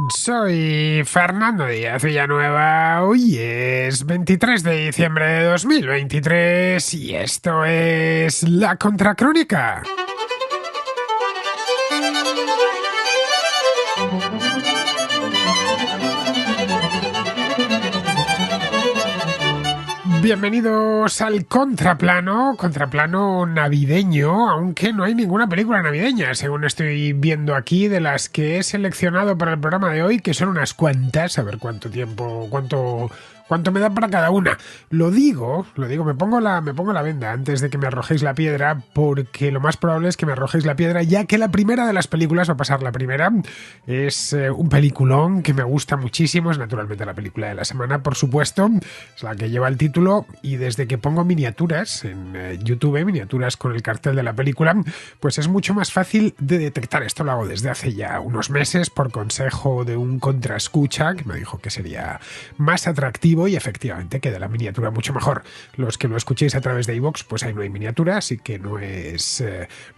Soy Fernando Díaz Villanueva. Hoy es 23 de diciembre de 2023 y esto es La Contracrónica. Bienvenidos al contraplano navideño, aunque no hay ninguna película navideña, según estoy viendo aquí, de las que he seleccionado para el programa de hoy, que son unas cuantas, a ver cuánto me da para cada una. Lo digo, me pongo la venda antes de que me arrojéis la piedra, porque lo más probable es que me arrojéis la piedra, ya que la primera de las películas, va a pasar la primera, es un peliculón que me gusta muchísimo, es naturalmente la película de la semana, por supuesto, es la que lleva el título, y desde que pongo miniaturas en YouTube, miniaturas con el cartel de la película, pues es mucho más fácil de detectar. Esto lo hago desde hace ya unos meses por consejo de un contraescucha que me dijo que sería más atractivo, y efectivamente queda la miniatura mucho mejor. Los que lo escuchéis a través de iVoox, pues ahí no hay miniatura, así que no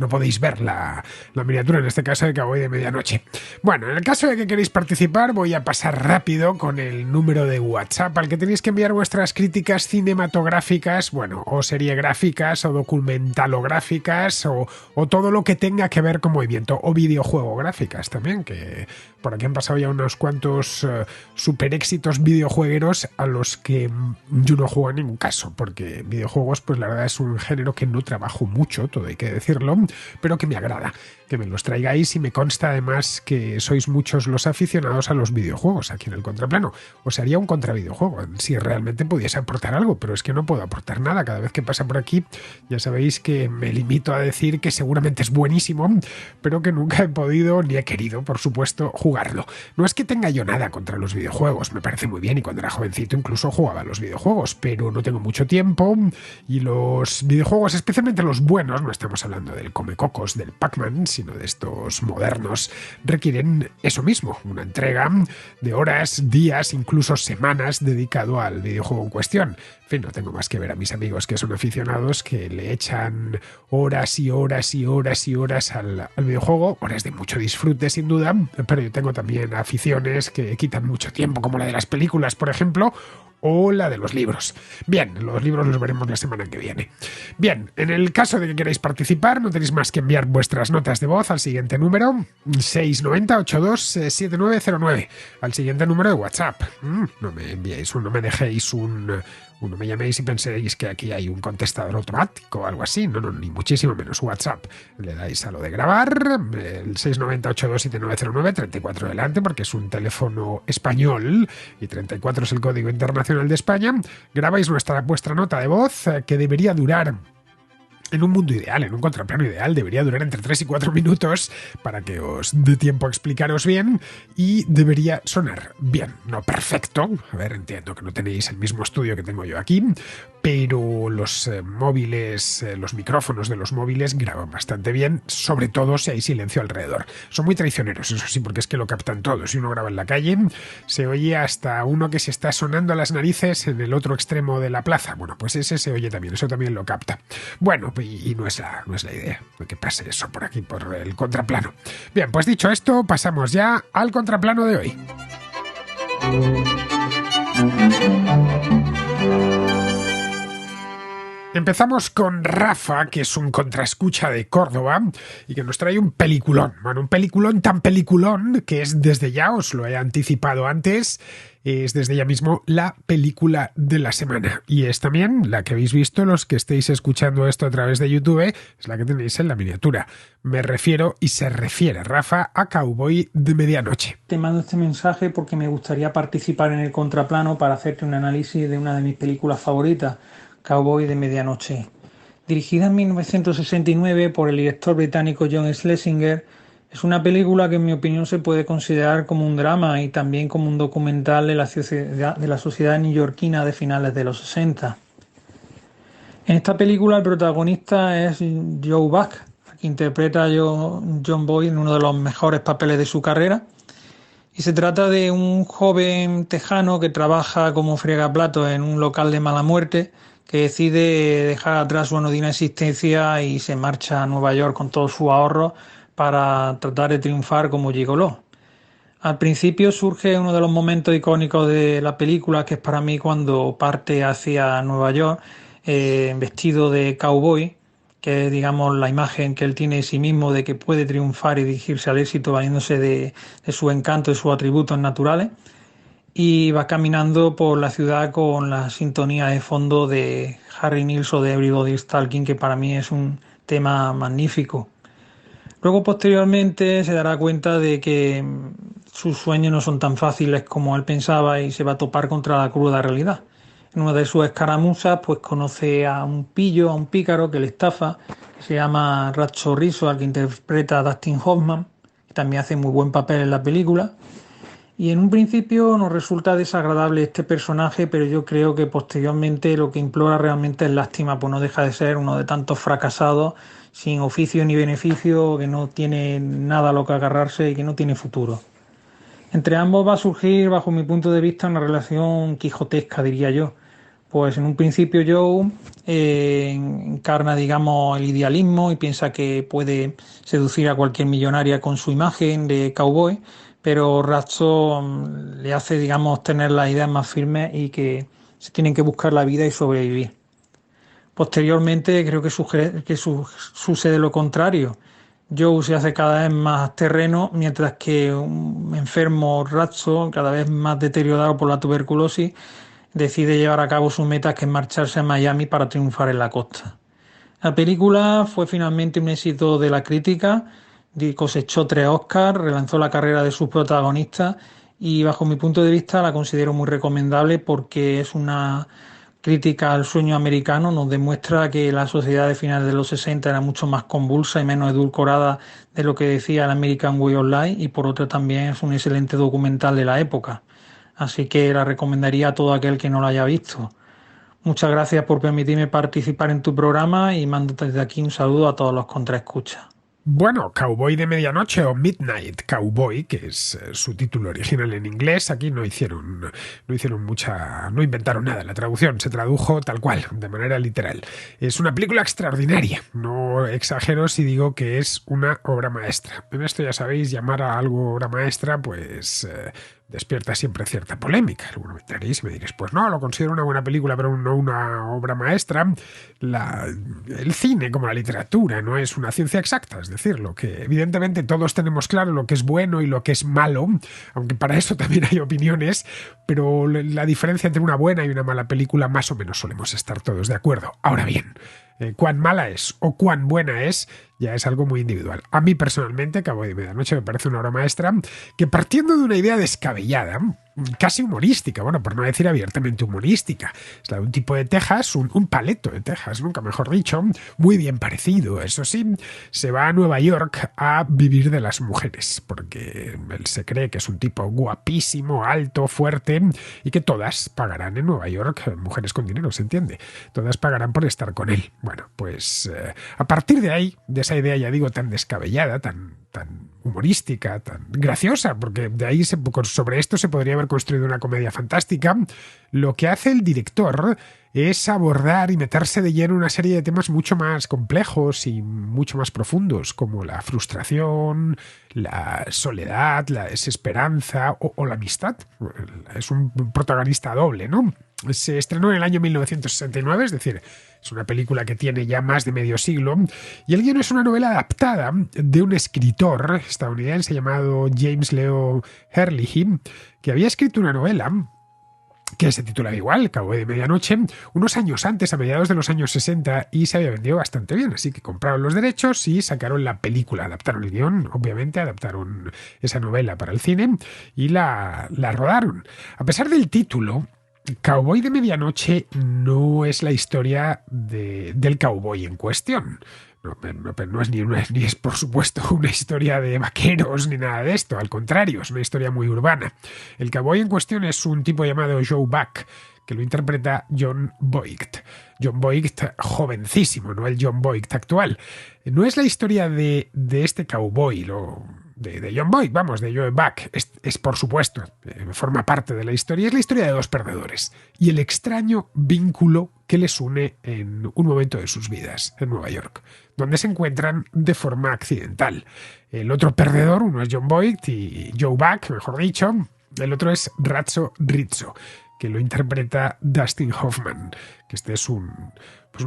podéis ver la miniatura, en este caso de Cowboy de Medianoche. Bueno, en el caso de que queréis participar, voy a pasar rápido con el número de WhatsApp al que tenéis que enviar vuestras críticas cinematográficas, bueno, o seriegráficas, o documentalográficas, o todo lo que tenga que ver con movimiento, o videojuegográficas también, que por aquí han pasado ya unos cuantos super éxitos videojuegueros a los que yo no juego en ningún caso, porque videojuegos, pues la verdad es un género que no trabajo mucho, todo hay que decirlo, pero que me agrada que me los traigáis, y me consta además que sois muchos los aficionados a los videojuegos aquí en el Contraplano. Os haría un contravideojuego si realmente pudiese aportar algo, pero es que no puedo aportar nada. Cada vez que pasa por aquí ya sabéis que me limito a decir que seguramente es buenísimo, pero que nunca he podido ni he querido, por supuesto, jugarlo. No es que tenga yo nada contra los videojuegos, me parece muy bien, y cuando era jovencito incluso jugaba a los videojuegos, pero no tengo mucho tiempo, y los videojuegos, especialmente los buenos, no estamos hablando del Comecocos, del Pac-Man, sino de estos modernos, requieren eso mismo, una entrega de horas, días, incluso semanas dedicado al videojuego en cuestión. En fin, no tengo más que ver a mis amigos que son aficionados, que le echan horas y horas y horas y horas al videojuego, horas de mucho disfrute sin duda, pero yo tengo también aficiones que quitan mucho tiempo, como la de las películas, por ejemplo, o la de los libros. Bien, los libros los veremos la semana que viene. Bien, en el caso de que queráis participar, no tenéis más que enviar vuestras notas de voz al siguiente número, 690-82-7909, al siguiente número de WhatsApp. No me enviéis no me dejéis no me llaméis y penséis que aquí hay un contestador automático o algo así. No, ni muchísimo menos. WhatsApp. Le dais a lo de grabar, el 690-82-7909, 34 delante, porque es un teléfono español, y 34 es el código internacional de España. Grabáis vuestra nota de voz, que debería durar, en un mundo ideal, en un contraplano ideal, debería durar entre 3 y 4 minutos para que os dé tiempo a explicaros bien, y debería sonar bien, no perfecto. A ver, entiendo que no tenéis el mismo estudio que tengo yo aquí, pero los móviles, los micrófonos de los móviles graban bastante bien, sobre todo si hay silencio alrededor. Son muy traicioneros, eso sí, porque es que lo captan todo. Si uno graba en la calle, se oye hasta uno que se está sonando a las narices en el otro extremo de la plaza. Bueno, pues ese se oye también, eso también lo capta. Bueno, y no es la idea de que pase eso por aquí, por el contraplano. Bien, pues dicho esto, pasamos ya al contraplano de hoy. Empezamos con Rafa, que es un contraescucha de Córdoba y que nos trae un peliculón. Bueno, un peliculón tan peliculón que es, desde ya, os lo he anticipado antes, es desde ya mismo la película de la semana. Y es también la que habéis visto los que estéis escuchando esto a través de YouTube, es la que tenéis en la miniatura. Me refiero, y se refiere Rafa, a Cowboy de Medianoche. Te mando este mensaje porque me gustaría participar en el contraplano para hacerte un análisis de una de mis películas favoritas, Cowboy de Medianoche. Dirigida en 1969 por el director británico John Schlesinger, es una película que en mi opinión se puede considerar como un drama y también como un documental de la sociedad neoyorquina de finales de los 60. En esta película el protagonista es Joe Buck, que interpreta a John Boyd en uno de los mejores papeles de su carrera. Y se trata de un joven tejano que trabaja como fregaplatos en un local de mala muerte, que decide dejar atrás su anodina existencia y se marcha a Nueva York con todos sus ahorros para tratar de triunfar como gigoló. Al principio surge uno de los momentos icónicos de la película, que es para mí cuando parte hacia Nueva York vestido de cowboy, que es, digamos, la imagen que él tiene de sí mismo de que puede triunfar y dirigirse al éxito valiéndose de su encanto y sus atributos naturales. Y va caminando por la ciudad con la sintonía de fondo de Harry Nilsson de Everybody's Talking, que para mí es un tema magnífico. Luego, posteriormente, se dará cuenta de que sus sueños no son tan fáciles como él pensaba y se va a topar contra la cruda realidad. En una de sus escaramuzas, pues conoce a un pillo, a un pícaro que le estafa, que se llama Ratso Rizzo, al que interpreta a Dustin Hoffman, que también hace muy buen papel en la película. Y en un principio nos resulta desagradable este personaje, pero yo creo que posteriormente lo que implora realmente es lástima, pues no deja de ser uno de tantos fracasados, sin oficio ni beneficio, que no tiene nada a lo que agarrarse y que no tiene futuro. Entre ambos va a surgir, bajo mi punto de vista, una relación quijotesca, diría yo. Pues en un principio Joe encarna, digamos, el idealismo y piensa que puede seducir a cualquier millonaria con su imagen de cowboy, pero Ratso le hace, digamos, tener las ideas más firmes y que se tienen que buscar la vida y sobrevivir. Posteriormente creo que sucede lo contrario. Joe se hace cada vez más terreno, mientras que un enfermo Ratso, cada vez más deteriorado por la tuberculosis, decide llevar a cabo su meta, que es marcharse a Miami para triunfar en la costa. La película fue finalmente un éxito de la crítica, cosechó 3 Oscars, relanzó la carrera de sus protagonistas y bajo mi punto de vista la considero muy recomendable porque es una crítica al sueño americano, nos demuestra que la sociedad de finales de los 60 era mucho más convulsa y menos edulcorada de lo que decía el American Way of Life, y por otra también es un excelente documental de la época. Así que la recomendaría a todo aquel que no la haya visto. Muchas gracias por permitirme participar en tu programa y mando desde aquí un saludo a todos los contraescuchas. Bueno, Cowboy de Medianoche o Midnight Cowboy, que es su título original en inglés, aquí no inventaron nada. La traducción se tradujo tal cual, de manera literal. Es una película extraordinaria. No exagero si digo que es una obra maestra. En esto ya sabéis, llamar a algo obra maestra, pues despierta siempre cierta polémica. Alguno me diréis y me diréis, pues no, lo considero una buena película, pero no una obra maestra. El cine, como la literatura, no es una ciencia exacta, es decirlo, que evidentemente todos tenemos claro lo que es bueno y lo que es malo, aunque para eso también hay opiniones, pero la diferencia entre una buena y una mala película más o menos solemos estar todos de acuerdo. Ahora bien, cuán mala es o cuán buena es, ya es algo muy individual. A mí personalmente, Cowboy de Medianoche me parece una obra maestra que, partiendo de una idea descabellada, casi humorística, bueno, por no decir abiertamente humorística, es la de un tipo de Texas, un paleto de Texas, nunca mejor dicho, muy bien parecido, eso sí, se va a Nueva York a vivir de las mujeres, porque él se cree que es un tipo guapísimo, alto, fuerte, y que todas pagarán en Nueva York, mujeres con dinero, se entiende, todas pagarán por estar con él. Bueno, pues a partir de ahí, de esa idea, ya digo, tan descabellada, tan humorística, tan graciosa, porque de ahí sobre esto se podría haber construido una comedia fantástica. Lo que hace el director es abordar y meterse de lleno en una serie de temas mucho más complejos y mucho más profundos, como la frustración, la soledad, la desesperanza o la amistad. Es un protagonista doble, ¿no? Se estrenó en el año 1969, es decir, es una película que tiene ya más de medio siglo, y el guion es una novela adaptada de un escritor estadounidense llamado James Leo Herlihy, que había escrito una novela que se titulaba igual, Cowboy de Medianoche, unos años antes, a mediados de los años 60, y se había vendido bastante bien, así que compraron los derechos y sacaron la película, adaptaron el guión, obviamente, adaptaron esa novela para el cine y la rodaron. A pesar del título, Cowboy de Medianoche no es la historia del cowboy en cuestión. No es por supuesto una historia de vaqueros ni nada de esto, al contrario, es una historia muy urbana. El cowboy en cuestión es un tipo llamado Joe Buck, que lo interpreta Jon Voight. Jon Voight jovencísimo, no el Jon Voight actual. No es la historia de este cowboy, de John Boyd, vamos, de Joe Buck. Es por supuesto, forma parte de la historia. Es la historia de dos perdedores y el extraño vínculo que les une en un momento de sus vidas en Nueva York, donde se encuentran de forma accidental. El otro perdedor, uno es John Boyd y Joe Buck, mejor dicho. El otro es Ratso Rizzo, que lo interpreta Dustin Hoffman, que este es un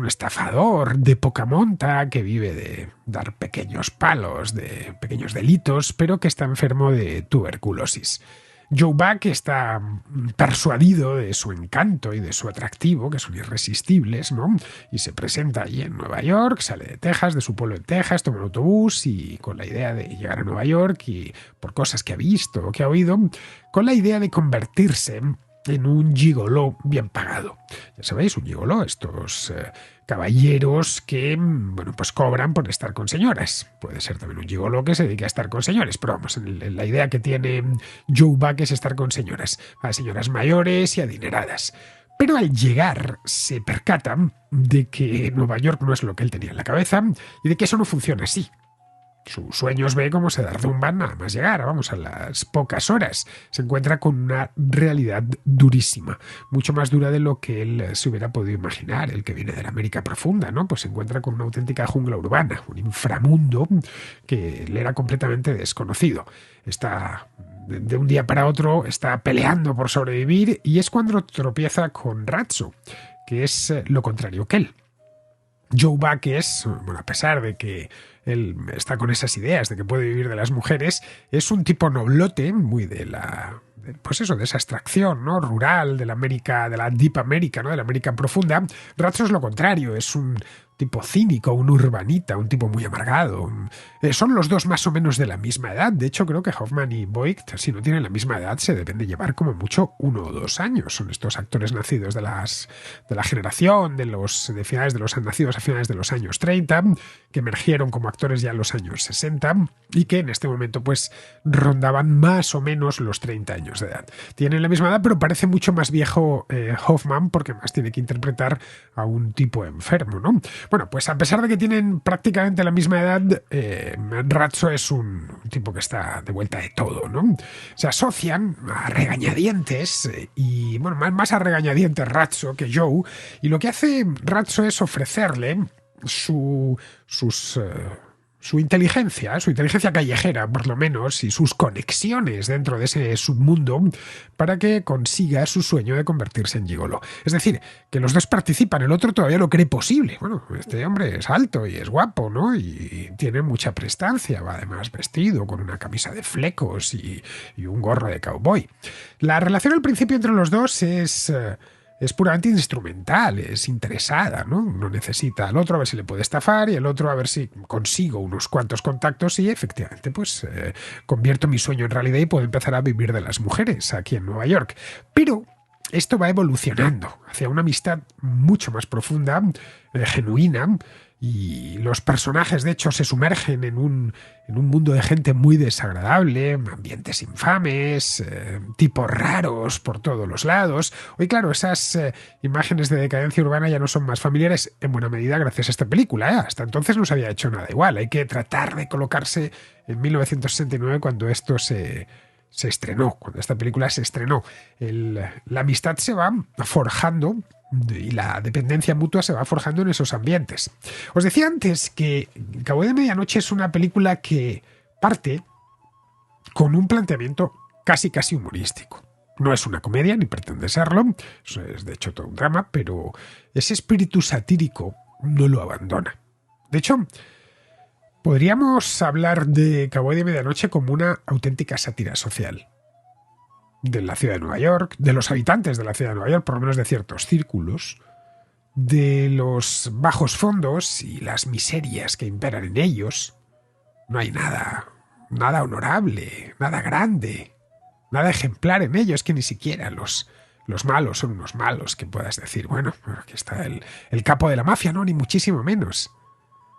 estafador de poca monta que vive de dar pequeños palos, de pequeños delitos, pero que está enfermo de tuberculosis. Joe Buck está persuadido de su encanto y de su atractivo, que son irresistibles, ¿no? Y se presenta allí en Nueva York, sale de Texas, de su pueblo en Texas, toma un autobús y con la idea de llegar a Nueva York y por cosas que ha visto o que ha oído, con la idea de convertirse en un gigoló bien pagado. Ya sabéis, un gigoló, estos caballeros que, bueno, pues cobran por estar con señoras. Puede ser también un gigoló que se dedique a estar con señores, pero vamos, la idea que tiene Joe Buck es estar con señoras, a señoras mayores y adineradas. Pero al llegar se percata de que Nueva York no es lo que él tenía en la cabeza y de que eso no funciona así. Sus sueños ve cómo se derrumban nada más llegar, vamos, a las pocas horas. Se encuentra con una realidad durísima, mucho más dura de lo que él se hubiera podido imaginar, el que viene de la América profunda, ¿no? Pues se encuentra con una auténtica jungla urbana, un inframundo que le era completamente desconocido. Está de un día para otro, está peleando por sobrevivir y es cuando tropieza con Ratso, que es lo contrario que él. Joe Buck es, bueno, a pesar de que él está con esas ideas de que puede vivir de las mujeres, es un tipo noblote, muy de la, pues eso, de esa extracción, ¿no? Rural, de la América, de la Deep America, ¿no? De la América profunda. Ratso es lo contrario, es un tipo cínico, un urbanita, un tipo muy amargado. Son los dos más o menos de la misma edad. De hecho, creo que Hoffman y Boyd, si no tienen la misma edad, se deben de llevar como mucho 1 o 2 años. Son estos actores nacidos de la generación, de finales de los nacidos a finales de los años 30, que emergieron como actores ya en los años 60 y que en este momento pues rondaban más o menos los 30 años de edad. Tienen la misma edad, pero parece mucho más viejo Hoffman porque más tiene que interpretar a un tipo enfermo, ¿no? Bueno, pues a pesar de que tienen prácticamente la misma edad, Ratso es un tipo que está de vuelta de todo, ¿no? Se asocian a regañadientes y, bueno, más a regañadientes Ratso que Joe, y lo que hace Ratso es ofrecerle su inteligencia, su inteligencia callejera, por lo menos, y sus conexiones dentro de ese submundo para que consiga su sueño de convertirse en gigolo. Es decir, que los dos participan, el otro todavía lo cree posible. Bueno, este hombre es alto y es guapo, ¿no? Y tiene mucha prestancia, va además vestido con una camisa de flecos y un gorro de cowboy. La relación al principio entre los dos es puramente instrumental, es interesada, ¿no? Uno necesita al otro a ver si le puede estafar y el otro a ver si consigo unos cuantos contactos y efectivamente pues convierto mi sueño en realidad y puedo empezar a vivir de las mujeres aquí en Nueva York. Pero esto va evolucionando hacia una amistad mucho más profunda, genuina, y los personajes de hecho se sumergen en un mundo de gente muy desagradable, ambientes infames, tipos raros por todos los lados. Hoy claro, esas imágenes de decadencia urbana ya no son más familiares en buena medida gracias a esta película, ¿eh? Hasta entonces no se había hecho nada igual. Hay que tratar de colocarse en 1969 cuando esto se estrenó, cuando esta película se estrenó. La amistad se va forjando y la dependencia mutua se va forjando en esos ambientes. Os decía antes que Cabo de Medianoche es una película que parte con un planteamiento casi humorístico. No es una comedia, ni pretende serlo, es de hecho todo un drama, pero ese espíritu satírico no lo abandona. De hecho, podríamos hablar de Cabo de Medianoche como una auténtica sátira social de la ciudad de Nueva York, de los habitantes de la ciudad de Nueva York, por lo menos de ciertos círculos, de los bajos fondos y las miserias que imperan en ellos. No hay nada honorable, nada grande, nada ejemplar en ellos, que ni siquiera los malos son unos malos que puedas decir, bueno, aquí está el capo de la mafia, no, ni muchísimo menos.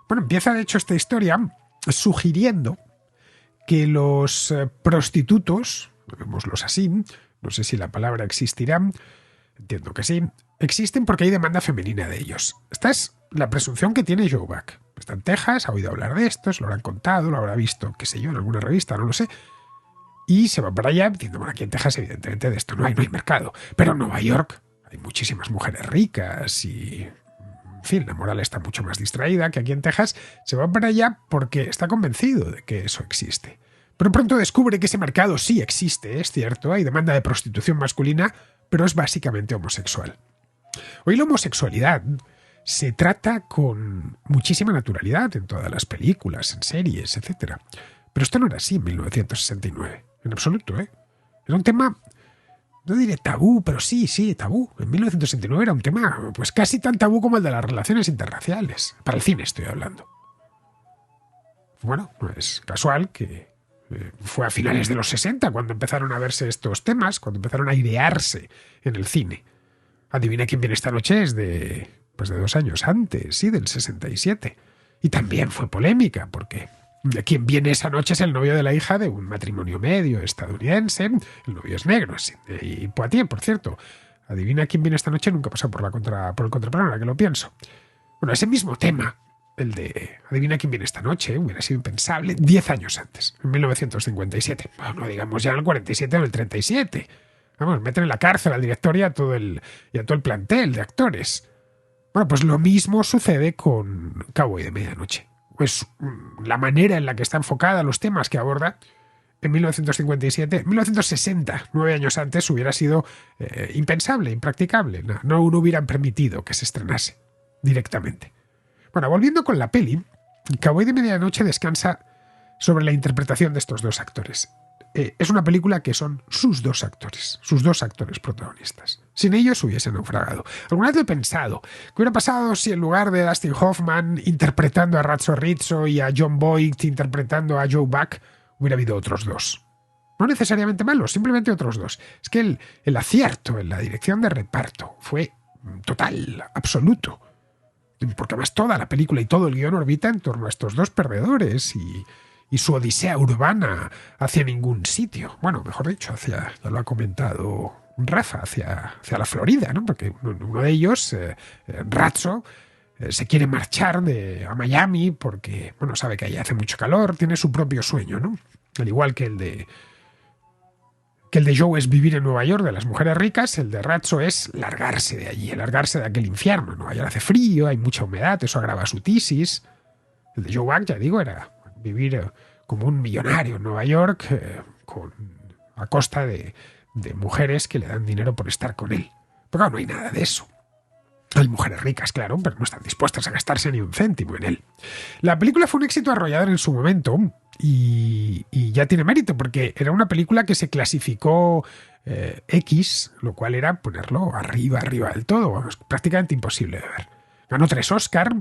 Bueno, empieza de hecho esta historia sugiriendo que los prostitutos, llamémoslos así, no sé si la palabra existirá, entiendo que sí, existen porque hay demanda femenina de ellos. Esta es la presunción que tiene Joe Buck. Está en Texas, ha oído hablar de esto, se lo habrán contado, lo habrá visto, qué sé yo, en alguna revista, no lo sé. Y se va para allá diciendo, bueno, aquí en Texas evidentemente de esto no hay mercado. Pero en Nueva York hay muchísimas mujeres ricas y, en fin, la moral está mucho más distraída que aquí en Texas. Se va para allá porque está convencido de que eso existe. Pero pronto descubre que ese mercado sí existe, es cierto, hay demanda de prostitución masculina, pero es básicamente homosexual. Hoy la homosexualidad se trata con muchísima naturalidad en todas las películas, en series, etc. Pero esto no era así en 1969, en absoluto, ¿eh? Era un tema, no diré tabú, pero sí, tabú. En 1969 era un tema pues casi tan tabú como el de las relaciones interraciales. Para el cine estoy hablando. Bueno, no es casual que fue a finales de los 60 cuando empezaron a verse estos temas, cuando empezaron a airearse en el cine. Adivina quién viene esta noche, es de 2 años antes, sí, del 67. Y también fue polémica, porque quien viene esa noche es el novio de la hija de un matrimonio medio estadounidense. El novio es negro, sí, y Poitier, por cierto. Adivina quién viene esta noche, nunca pasó por el contraplano, ahora que lo pienso. Bueno, ese mismo tema, el de adivina quién viene esta noche, hubiera sido impensable 10 años antes, en 1957. Bueno, no digamos ya en el 47 o en el 37. Vamos, meten en la cárcel al director y a todo el plantel de actores. Bueno, pues lo mismo sucede con Cowboy de Medianoche. Pues la manera en la que está enfocada, los temas que aborda, en 1957, 1960, 9 años antes, hubiera sido impensable, impracticable. No hubieran permitido que se estrenase directamente. Bueno, volviendo con la peli, Cowboy de Medianoche descansa sobre la interpretación de estos dos actores. Es una película que son sus dos actores protagonistas. Sin ellos hubiese naufragado. Alguna vez he pensado, ¿qué hubiera pasado si en lugar de Dustin Hoffman interpretando a Ratso Rizzo y a John Voight interpretando a Joe Buck, hubiera habido otros dos? No necesariamente malos, simplemente otros dos. Es que el acierto en la dirección de reparto fue total, absoluto. Porque además toda la película y todo el guión orbita en torno a estos dos perdedores y su odisea urbana hacia ningún sitio. Bueno, mejor dicho, ya lo ha comentado Rafa, hacia la Florida, ¿no? Porque uno de ellos, Ratso, se quiere marchar a Miami porque, bueno, sabe que allí hace mucho calor, tiene su propio sueño, ¿no? Al igual que el de Joe es vivir en Nueva York de las mujeres ricas, el de Ratso es largarse de allí, largarse de aquel infierno. Nueva York hace frío, hay mucha humedad, eso agrava su tisis. El de Joe Buck, ya digo, era vivir como un millonario en Nueva York a costa de mujeres que le dan dinero por estar con él. Pero claro, no hay nada de eso. Hay mujeres ricas, claro, pero no están dispuestas a gastarse ni un céntimo en él. La película fue un éxito arrollador en su momento y ya tiene mérito porque era una película que se clasificó X, lo cual era ponerlo arriba del todo, vamos, prácticamente imposible de ver. Ganó 3 Oscars.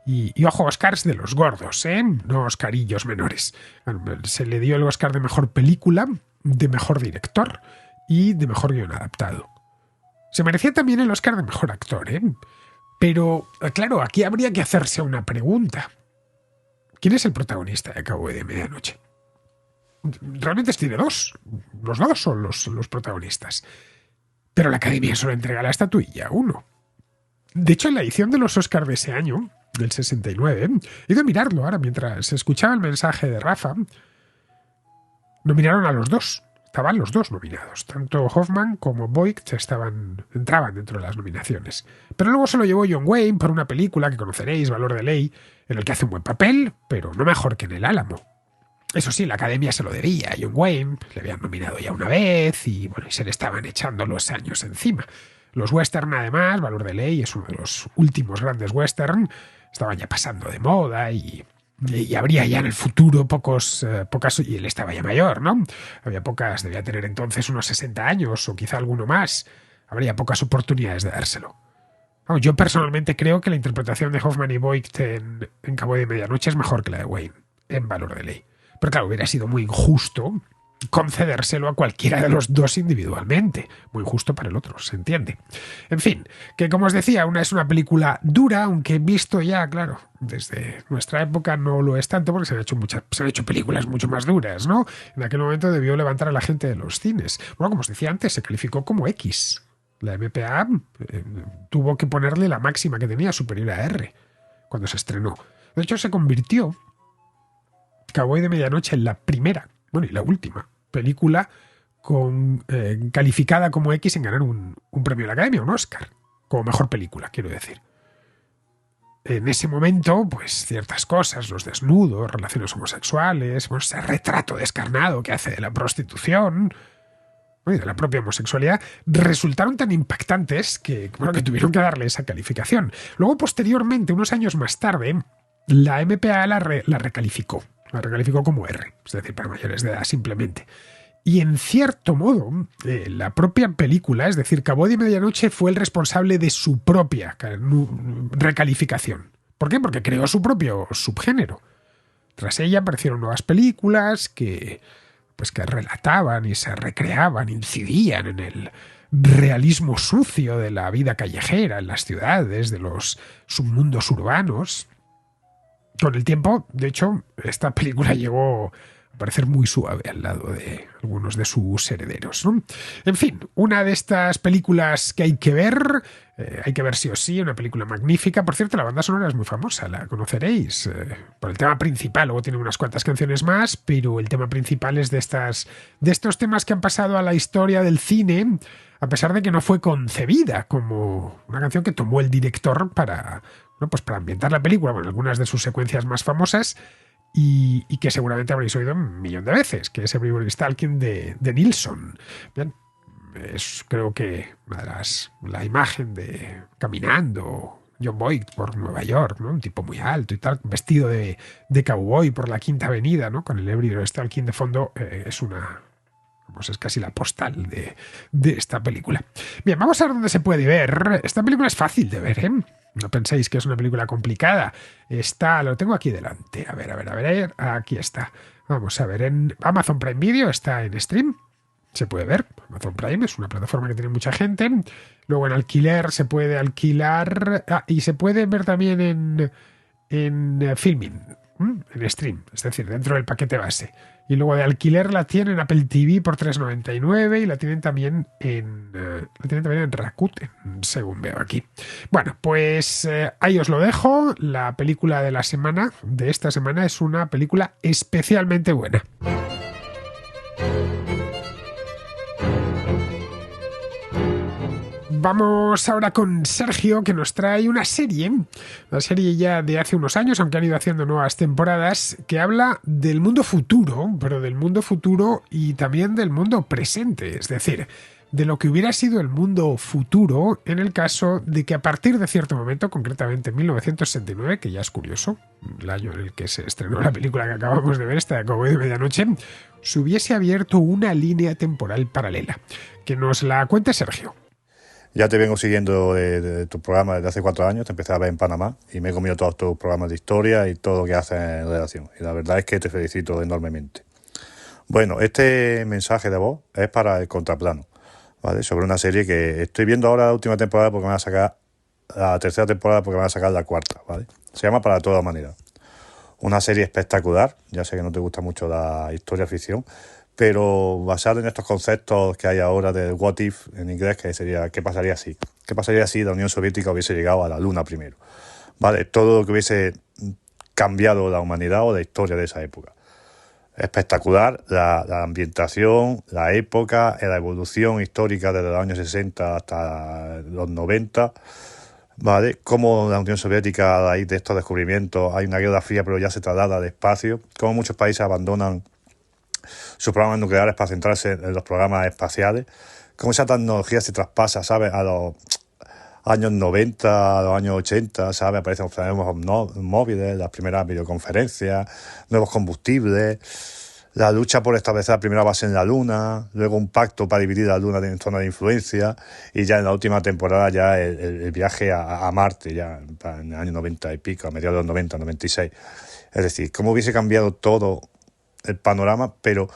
Y ojo, Oscars de los gordos, no Oscarillos menores. Se le dio el Oscar de mejor película, de mejor director y de mejor guion adaptado. Se merecía también el Oscar de mejor actor, Pero, claro, aquí habría que hacerse una pregunta. ¿Quién es el protagonista de Cowboy de Medianoche? Realmente tiene dos. Los dos son los protagonistas. Pero la Academia solo entrega la estatuilla a uno. De hecho, en la edición de los Oscars de ese año, del 69, he ido a mirarlo ahora mientras escuchaba el mensaje de Rafa. Nominaron a los dos. Estaban los dos nominados. Tanto Hoffman como Voight entraban dentro de las nominaciones. Pero luego se lo llevó John Wayne por una película que conoceréis, Valor de Ley, en el que hace un buen papel, pero no mejor que en El Álamo. Eso sí, la Academia se lo debía a John Wayne, le habían nominado ya una vez y bueno, y se le estaban echando los años encima. Los western, además, Valor de Ley es uno de los últimos grandes western, estaban ya pasando de moda y habría ya en el futuro pocas, y él estaba ya mayor, ¿no? Debía tener entonces unos 60 años o quizá alguno más. Habría pocas oportunidades de dárselo. Bueno, yo personalmente creo que la interpretación de Hoffman y Voight en Cowboy de Medianoche es mejor que la de Wayne en Valor de Ley. Pero claro, hubiera sido muy injusto concedérselo a cualquiera de los dos individualmente. Muy injusto para el otro, se entiende. En fin, que como os decía, es una película dura, aunque visto ya, claro, desde nuestra época no lo es tanto porque se han hecho películas mucho más duras, ¿no? En aquel momento debió levantar a la gente de los cines. Bueno, como os decía antes, se calificó como X. La MPA tuvo que ponerle la máxima que tenía, superior a R, cuando se estrenó. De hecho, se convirtió Cowboy de Medianoche en la primera, bueno, y la última película calificada como X en ganar un premio de la Academia, un Oscar, como mejor película, quiero decir. En ese momento, pues ciertas cosas, los desnudos, relaciones homosexuales, pues, ese retrato descarnado que hace de la prostitución y de la propia homosexualidad, resultaron tan impactantes que tuvieron que darle esa calificación. Luego, posteriormente, unos años más tarde, la MPAA la recalificó. La recalificó como R, es decir, para mayores de edad simplemente. Y en cierto modo, la propia película, es decir, Cowboy de Medianoche, fue el responsable de su propia recalificación. ¿Por qué? Porque creó su propio subgénero. Tras ella aparecieron nuevas películas que relataban y se recreaban, incidían en el realismo sucio de la vida callejera en las ciudades, de los submundos urbanos. Con el tiempo, de hecho, esta película llegó a parecer muy suave al lado de algunos de sus herederos, ¿no? En fin, una de estas películas que hay que ver sí o sí, una película magnífica. Por cierto, la banda sonora es muy famosa, la conoceréis por el tema principal. Luego tiene unas cuantas canciones más, pero el tema principal es de estos temas que han pasado a la historia del cine, a pesar de que no fue concebida como una canción que tomó el director para ambientar la película, bueno, algunas de sus secuencias más famosas, y que seguramente habréis oído un millón de veces, que es Everybody Stalking de Nilsson. Bien, es creo que la imagen de caminando John Boyd por Nueva York, ¿no? Un tipo muy alto y tal, vestido de cowboy por la Quinta Avenida, ¿no? Con el Everybody Stalking de fondo, es casi la postal de esta película. Bien, vamos a ver dónde se puede ver. Esta película es fácil de ver, ¿eh? No penséis que es una película complicada. Lo tengo aquí delante. A ver. Aquí está. Vamos a ver. En Amazon Prime Video está en stream. Se puede ver. Amazon Prime es una plataforma que tiene mucha gente. Luego en alquiler se puede alquilar. Y se puede ver también en Filmin. En stream. Es decir, dentro del paquete base. Y luego de alquiler la tienen en Apple TV por $3,99 y la tienen también en Rakuten, según veo aquí. Bueno, pues ahí os lo dejo. La película de esta semana, es una película especialmente buena. Vamos ahora con Sergio, que nos trae una serie ya de hace unos años, aunque han ido haciendo nuevas temporadas, que habla del mundo futuro, pero del mundo futuro y también del mundo presente, es decir, de lo que hubiera sido el mundo futuro en el caso de que a partir de cierto momento, concretamente en 1969, que ya es curioso, el año en el que se estrenó la película que acabamos de ver, esta de Cowboy de Medianoche, se hubiese abierto una línea temporal paralela. Que nos la cuente Sergio. Ya te vengo siguiendo de tu programa desde hace 4 años, te empecé a ver en Panamá y me he comido todos tus programas de historia y todo lo que haces en redacción. Y la verdad es que te felicito enormemente. Bueno, este mensaje de voz es para el contraplano, ¿vale? Sobre una serie que estoy viendo ahora la última temporada porque me van a sacar la tercera temporada porque me van a sacar la cuarta, ¿vale? Se llama Para toda humanidad. Una serie espectacular, ya sé que no te gusta mucho la historia ficción, pero basado en estos conceptos que hay ahora del what if en inglés, que sería ¿qué pasaría si? ¿Qué pasaría si la Unión Soviética hubiese llegado a la Luna primero? ¿Vale? Todo lo que hubiese cambiado la humanidad o la historia de esa época. Espectacular, la ambientación, la época, la evolución histórica desde los años 60 hasta los 90, ¿vale? Cómo la Unión Soviética, a raíz de estos descubrimientos, hay una guerra fría pero ya se traslada al espacio, cómo muchos países abandonan sus programas nucleares para centrarse en los programas espaciales, cómo esa tecnología se traspasa, ¿sabes? A los años 90, a los años 80, ¿sabes? Aparecen los móviles, las primeras videoconferencias, nuevos combustibles, la lucha por establecer la primera base en la Luna, luego un pacto para dividir la Luna en zona de influencia, y ya en la última temporada ya el viaje a Marte, ya en el año 90 y pico, a mediados de los 90, 96. Es decir, cómo hubiese cambiado todo el panorama, pero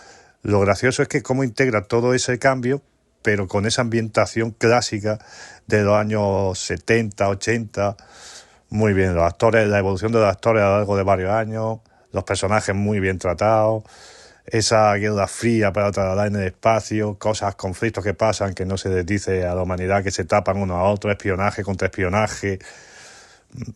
lo gracioso es que cómo integra todo ese cambio, pero con esa ambientación clásica de los años 70, 80, muy bien. Los actores, la evolución de los actores a lo largo de varios años, los personajes muy bien tratados, esa guerra fría para trasladar en el espacio, conflictos que pasan, que no se les dice a la humanidad, que se tapan uno a otro, espionaje contra espionaje.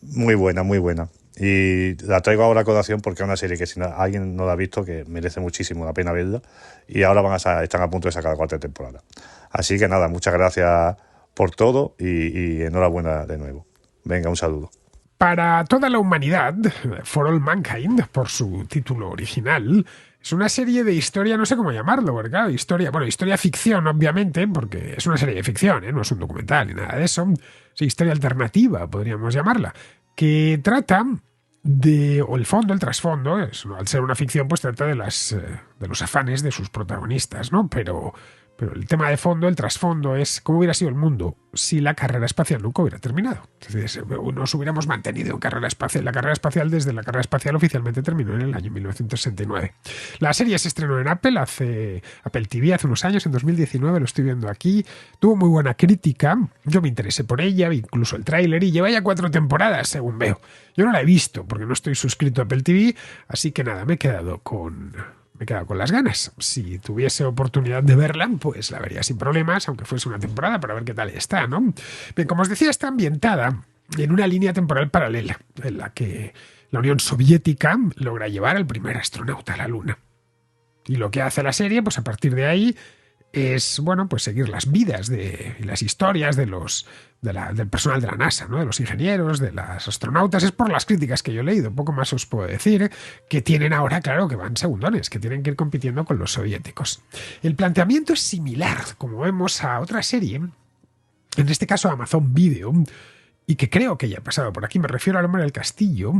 Muy buena, muy buena. Y la traigo ahora a colación porque es una serie que si alguien no la ha visto, que merece muchísimo la pena verla. Y ahora están a punto de sacar la 4ª temporada. Así que nada, muchas gracias por todo y enhorabuena de nuevo. Venga, un saludo. Para toda la humanidad, For All Mankind, por su título original, es una serie de historia, no sé cómo llamarlo, porque claro, historia ficción, obviamente, porque es una serie de ficción, no es un documental ni nada de eso. Es historia alternativa, podríamos llamarla, que trata o el fondo, el trasfondo, al ser una ficción, pues trata de los afanes de sus protagonistas, ¿no? Pero el tema de fondo, el trasfondo, es cómo hubiera sido el mundo si la carrera espacial nunca hubiera terminado. Es decir, nos hubiéramos mantenido en carrera espacial. La carrera espacial, desde la carrera espacial oficialmente terminó en el año 1969. La serie se estrenó en Apple TV hace unos años, en 2019, lo estoy viendo aquí. Tuvo muy buena crítica. Yo me interesé por ella, vi incluso el tráiler y lleva ya 4 temporadas, según veo. Yo no la he visto porque no estoy suscrito a Apple TV, así que nada, me he quedado con las ganas. Si tuviese oportunidad de verla, pues la vería sin problemas, aunque fuese una temporada, para ver qué tal está, ¿no? Bien, como os decía, está ambientada en una línea temporal paralela, en la que la Unión Soviética logra llevar al primer astronauta a la Luna. Y lo que hace la serie, pues a partir de ahí, es, bueno, pues seguir las vidas y las historias del personal de la NASA, ¿no? De los ingenieros, de las astronautas. Es por las críticas que yo he leído, poco más os puedo decir, que tienen ahora, claro, que van segundones, que tienen que ir compitiendo con los soviéticos. El planteamiento es similar, como vemos, a otra serie, en este caso Amazon Video, y que creo que ya ha pasado por aquí, me refiero al Hombre del Castillo,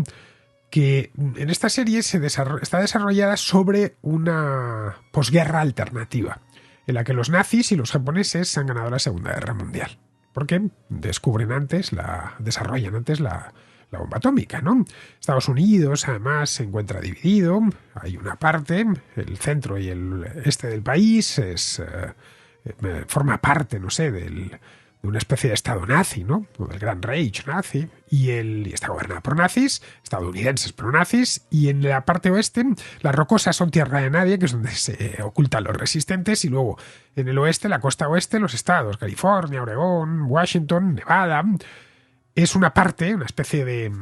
que en esta serie está desarrollada sobre una posguerra alternativa, en la que los nazis y los japoneses han ganado la Segunda Guerra Mundial. Porque desarrollan antes la bomba atómica, ¿no? Estados Unidos, además, se encuentra dividido. Hay una parte, el centro y el este del país, forma parte, no sé, de una especie de estado nazi, ¿no? Del Gran Reich nazi, y está gobernada por nazis, estadounidenses pero nazis, y en la parte oeste las rocosas son tierra de nadie, que es donde se ocultan los resistentes, y luego en el oeste, la costa oeste, los estados, California, Oregón, Washington, Nevada, es una especie de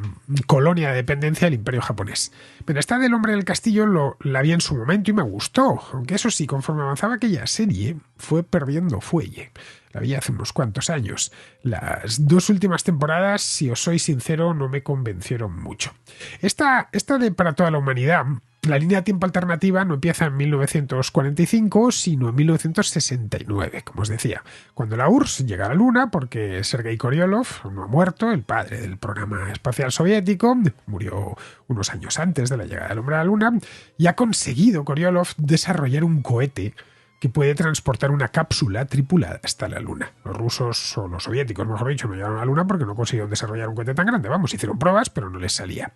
colonia de dependencia del Imperio japonés. Pero esta del Hombre del Castillo la vi en su momento y me gustó, aunque eso sí, conforme avanzaba aquella serie, fue perdiendo fuelle. La vi hace unos cuantos años. Las 2 últimas temporadas, si os soy sincero, no me convencieron mucho. Esta de Para toda la humanidad, la línea de tiempo alternativa no empieza en 1945, sino en 1969, como os decía, cuando la URSS llega a la Luna, porque Sergei Korolev no ha muerto, el padre del programa espacial soviético, murió unos años antes de la llegada del hombre a la Luna, y ha conseguido Korolev desarrollar un cohete que puede transportar una cápsula tripulada hasta la Luna. Los rusos, o los soviéticos, mejor dicho, no llegaron a la Luna porque no consiguieron desarrollar un cohete tan grande. Vamos, hicieron pruebas, pero no les salía.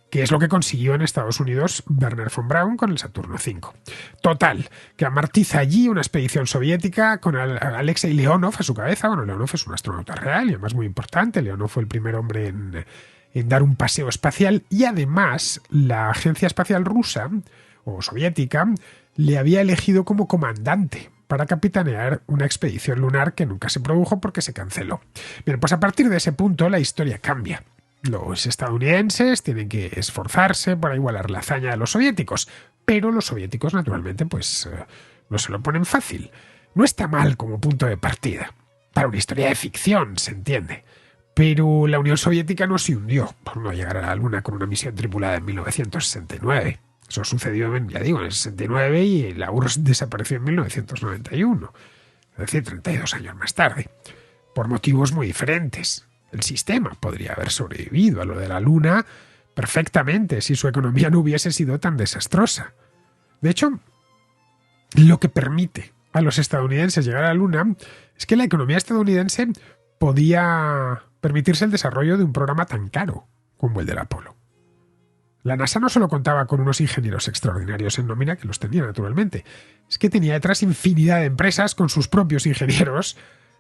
Que es lo que consiguió en Estados Unidos Wernher von Braun con el Saturno V. Total, que amartiza allí una expedición soviética con Alexei Leonov a su cabeza. Bueno, Leonov es un astronauta real y además muy importante. Leonov fue el primer hombre en dar un paseo espacial, y además la Agencia Espacial Rusa o soviética le había elegido como comandante para capitanear una expedición lunar que nunca se produjo porque se canceló. Bien, pues a partir de ese punto la historia cambia. Los estadounidenses tienen que esforzarse para igualar la hazaña de los soviéticos, pero los soviéticos, naturalmente, pues no se lo ponen fácil. No está mal como punto de partida. Para una historia de ficción, se entiende. Pero la Unión Soviética no se hundió por no llegar a la Luna con una misión tripulada en 1969. Eso sucedió, ya digo, en el 69 y la URSS desapareció en 1991. Es decir, 32 años más tarde. Por motivos muy diferentes. El sistema podría haber sobrevivido a lo de la Luna perfectamente si su economía no hubiese sido tan desastrosa. De hecho, lo que permite a los estadounidenses llegar a la Luna es que la economía estadounidense podía permitirse el desarrollo de un programa tan caro como el del Apolo. La NASA no solo contaba con unos ingenieros extraordinarios en nómina, que los tenía naturalmente, es que tenía detrás infinidad de empresas con sus propios ingenieros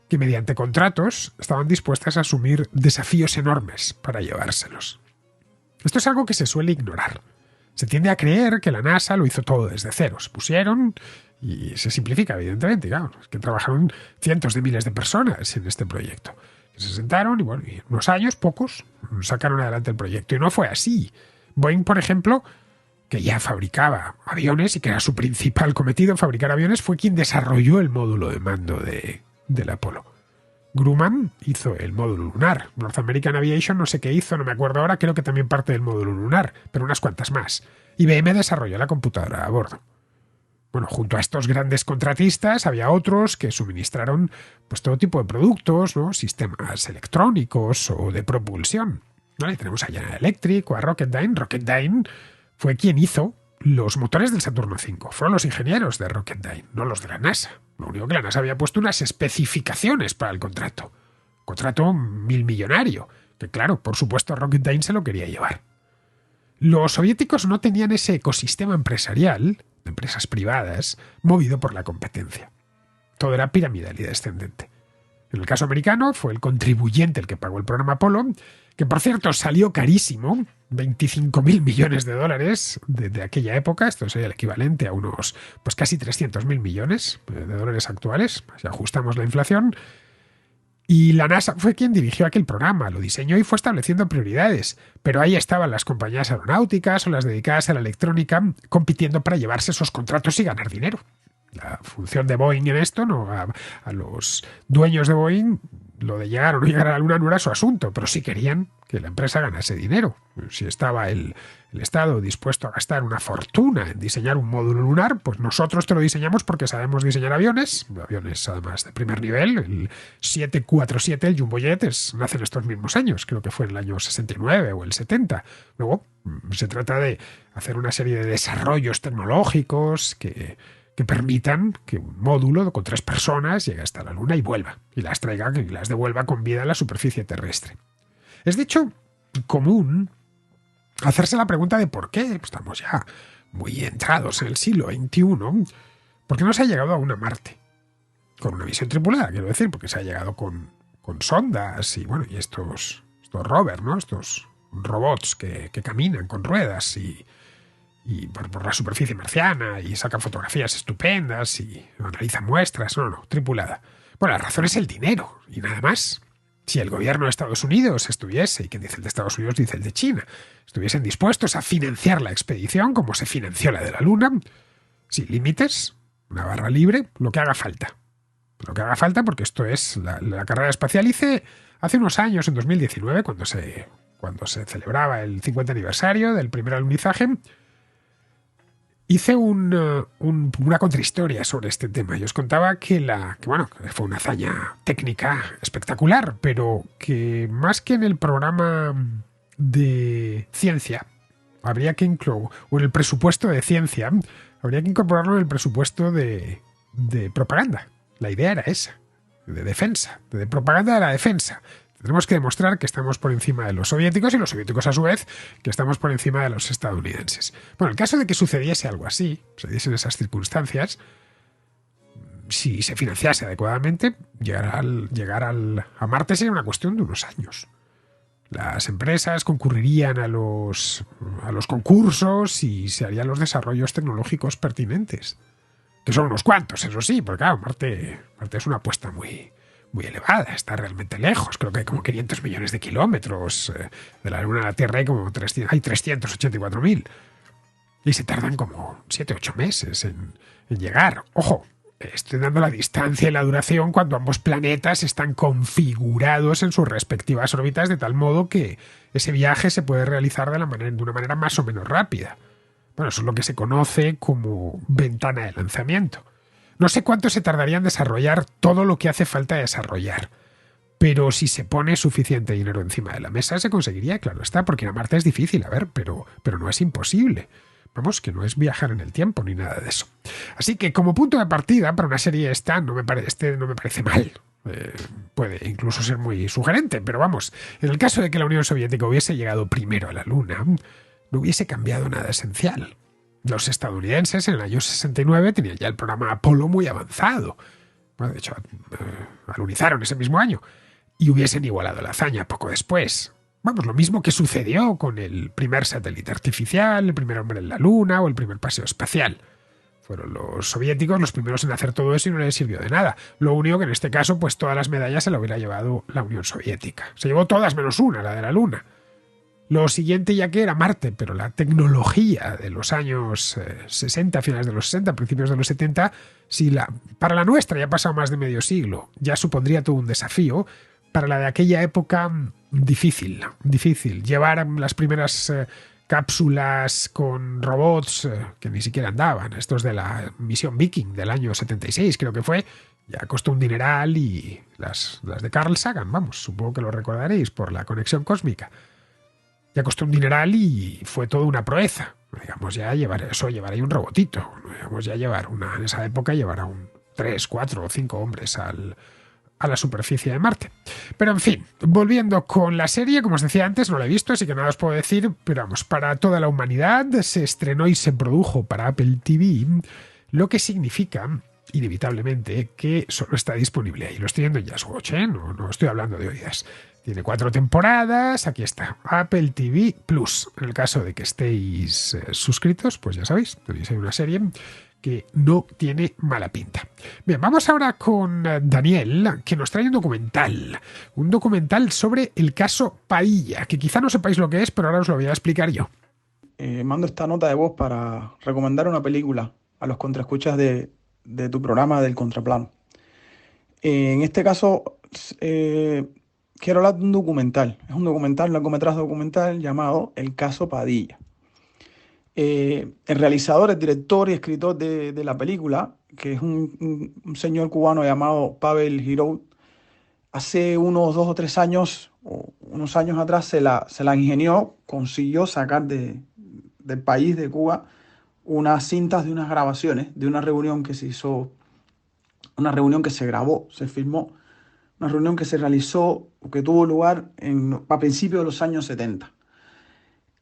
que mediante contratos estaban dispuestas a asumir desafíos enormes para llevárselos. Esto es algo que se suele ignorar. Se tiende a creer que la NASA lo hizo todo desde cero. Se pusieron, y se simplifica evidentemente, claro, es que trabajaron cientos de miles de personas en este proyecto. Se sentaron y, bueno, y en unos años, pocos, sacaron adelante el proyecto. Y no fue así. Boeing, por ejemplo, que ya fabricaba aviones y que era su principal cometido, fabricar aviones, fue quien desarrolló el módulo de mando del Apolo. Grumman hizo el módulo lunar. North American Aviation no sé qué hizo, no me acuerdo ahora, creo que también parte del módulo lunar, pero unas cuantas más. IBM desarrolló la computadora a bordo. Bueno, junto a estos grandes contratistas había otros que suministraron pues todo tipo de productos, ¿no? Sistemas electrónicos o de propulsión. ¿Vale? Tenemos a General Electric o a Rocketdyne. Rocketdyne fue quien hizo los motores del Saturno V. Fueron los ingenieros de Rocketdyne, no los de la NASA. Lo único que la NASA había puesto unas especificaciones para el contrato. Contrato millonario, que claro, por supuesto Rocketdyne se lo quería llevar. Los soviéticos no tenían ese ecosistema empresarial, de empresas privadas, movido por la competencia. Todo era piramidal y descendente. En el caso americano fue el contribuyente el que pagó el programa Apolo, que por cierto salió carísimo, 25.000 millones de dólares de aquella época. Esto sería el equivalente a unos pues casi 300.000 millones de dólares actuales, si ajustamos la inflación. Y la NASA fue quien dirigió aquel programa, lo diseñó y fue estableciendo prioridades. Pero ahí estaban las compañías aeronáuticas o las dedicadas a la electrónica compitiendo para llevarse esos contratos y ganar dinero. La función de Boeing en esto, no a los dueños de Boeing, lo de llegar o no llegar a la Luna no era su asunto, pero sí querían que la empresa ganase dinero. Si estaba el Estado dispuesto a gastar una fortuna en diseñar un módulo lunar, pues nosotros te lo diseñamos porque sabemos diseñar aviones además de primer nivel. El 747, el Jumbojet, nace en estos mismos años, creo que fue en el año 69 o el 70. Luego se trata de hacer una serie de desarrollos tecnológicos que permitan que un módulo con 3 personas llegue hasta la Luna y vuelva, y las traiga y las devuelva con vida a la superficie terrestre. Es de hecho común hacerse la pregunta de por qué, estamos ya muy entrados en el siglo XXI, ¿por qué no se ha llegado aún a Marte? Con una misión tripulada, quiero decir, porque se ha llegado con sondas y bueno, y estos rovers, ¿no? Estos robots que caminan con ruedas y por la superficie marciana y sacan fotografías estupendas y analizan muestras. No, tripulada. Bueno, la razón es el dinero y nada más. Si el gobierno de Estados Unidos estuviese, y quien dice el de Estados Unidos dice el de China, estuviesen dispuestos a financiar la expedición como se financió la de la Luna, sin límites, una barra libre, lo que haga falta. Lo que haga falta, porque esto es la carrera espacial. Hice hace unos años, en 2019, cuando se celebraba el 50 aniversario del primer alunizaje, hice una contrahistoria sobre este tema y os contaba que fue una hazaña técnica espectacular, pero que más que en el programa de ciencia, habría que o en el presupuesto de ciencia, habría que incorporarlo en el presupuesto de propaganda. La idea era esa, de defensa, de propaganda de la defensa. Tenemos que demostrar que estamos por encima de los soviéticos y los soviéticos a su vez que estamos por encima de los estadounidenses. Bueno, en el caso de que sucediese algo así, sucediesen esas circunstancias, si se financiase adecuadamente, llegar a Marte sería una cuestión de unos años. Las empresas concurrirían a los concursos y se harían los desarrollos tecnológicos pertinentes. Que son unos cuantos, eso sí, porque claro, Marte es una apuesta muy elevada, está realmente lejos, creo que hay como 500 millones de kilómetros de la Luna a la Tierra, hay 384.000 y se tardan como 7-8 meses en llegar. Ojo, estoy dando la distancia y la duración cuando ambos planetas están configurados en sus respectivas órbitas de tal modo que ese viaje se puede realizar de una manera más o menos rápida. Bueno, eso es lo que se conoce como ventana de lanzamiento. No sé cuánto se tardaría en desarrollar todo lo que hace falta desarrollar, pero si se pone suficiente dinero encima de la mesa se conseguiría, claro está, porque ir a Marte es difícil, pero no es imposible. Vamos, que no es viajar en el tiempo ni nada de eso. Así que como punto de partida para una serie no me parece mal. Puede incluso ser muy sugerente, pero vamos, en el caso de que la Unión Soviética hubiese llegado primero a la Luna, no hubiese cambiado nada esencial. Los estadounidenses en el año 69 tenían ya el programa Apolo muy avanzado. Bueno, de hecho, alunizaron ese mismo año y hubiesen igualado la hazaña poco después. Vamos, lo mismo que sucedió con el primer satélite artificial, el primer hombre en la Luna o el primer paseo espacial. Fueron los soviéticos los primeros en hacer todo eso y no les sirvió de nada. Lo único que en este caso, pues todas las medallas se las hubiera llevado la Unión Soviética. Se llevó todas menos una, la de la Luna. Lo siguiente ya que era Marte, pero la tecnología de los años 60, finales de los 60, principios de los 70, para la nuestra ya ha pasado más de medio siglo, ya supondría todo un desafío. Para la de aquella época, difícil. Llevar las primeras cápsulas con robots que ni siquiera andaban, estos de la misión Viking del año 76, creo que fue, ya costó un dineral, y las de Carl Sagan, vamos, supongo que lo recordaréis por la conexión cósmica. Ya costó un dineral y fue toda una proeza. Digamos, ya llevar ahí un robotito. Digamos, ya en esa época llevar a 3, 4 o 5 hombres a la superficie de Marte. Pero en fin, volviendo con la serie, como os decía antes, no la he visto, así que nada os puedo decir, pero vamos, para toda la humanidad se estrenó y se produjo para Apple TV, lo que significa inevitablemente que solo está disponible ahí. Lo estoy viendo en Just Watch, no estoy hablando de oídas. Tiene 4 temporadas, aquí está, Apple TV Plus. En el caso de que estéis suscritos, pues ya sabéis, tenéis ahí una serie que no tiene mala pinta. Bien, vamos ahora con Daniel, que nos trae un documental sobre el caso Padilla, que quizá no sepáis lo que es, pero ahora os lo voy a explicar yo. Mando esta nota de voz para recomendar una película a los contraescuchas de tu programa del Contraplano. En este caso, quiero hablar de un documental. Es un largometraje documental llamado El caso Padilla. El realizador, el director y escritor de la película, que es un señor cubano llamado Pavel Hirou, hace unos 2 o 3 años, o unos años atrás, se la ingenió, consiguió sacar del país, de Cuba, unas cintas de unas grabaciones, de una reunión que se hizo, una reunión que se grabó, se filmó, una reunión que se realizó o que tuvo lugar a principios de los años 70.